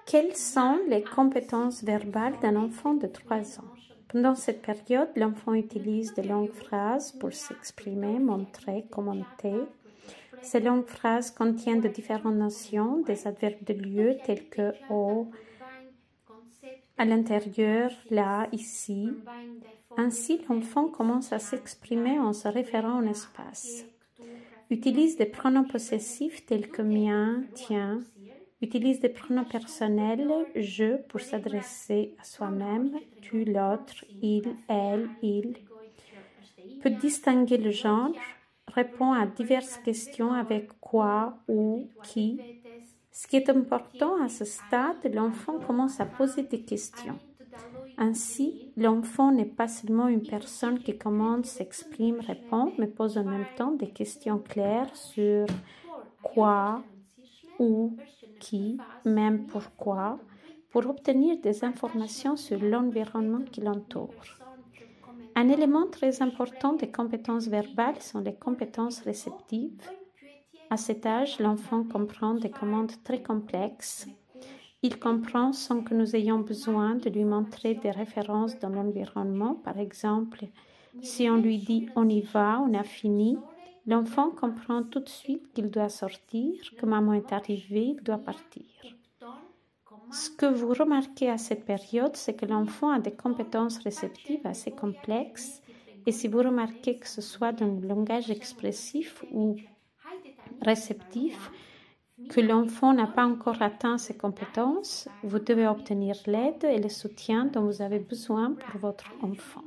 Quelles sont les compétences verbales d'un enfant de 3 ans? Pendant cette période, l'enfant utilise de longues phrases pour s'exprimer, montrer, commenter. Ces longues phrases contiennent de différentes notions, des adverbes de lieu tels que au, à l'intérieur, là, ici. Ainsi, l'enfant commence à s'exprimer en se référant à un espace. Utilise des pronoms possessifs tels que mien, tien. Utilise des pronoms personnels, je, pour s'adresser à soi-même, tu, l'autre, il, elle, il. Peut distinguer le genre, répond à diverses questions avec quoi, où, qui. Ce qui est important à ce stade, l'enfant commence à poser des questions. Ainsi, l'enfant n'est pas seulement une personne qui commande, s'exprime, répond, mais pose en même temps des questions claires sur quoi, où, qui, même pourquoi, pour obtenir des informations sur l'environnement qui l'entoure. Un élément très important des compétences verbales sont les compétences réceptives. À cet âge, l'enfant comprend des commandes très complexes. Il comprend sans que nous ayons besoin de lui montrer des références dans l'environnement. Par exemple, si on lui dit « on y va »,« on a fini », l'enfant comprend tout de suite qu'il doit sortir, que maman est arrivée, il doit partir. Ce que vous remarquez à cette période, c'est que l'enfant a des compétences réceptives assez complexes. Et si vous remarquez que ce soit dans le langage expressif ou réceptif, que l'enfant n'a pas encore atteint ses compétences, vous devez obtenir l'aide et le soutien dont vous avez besoin pour votre enfant.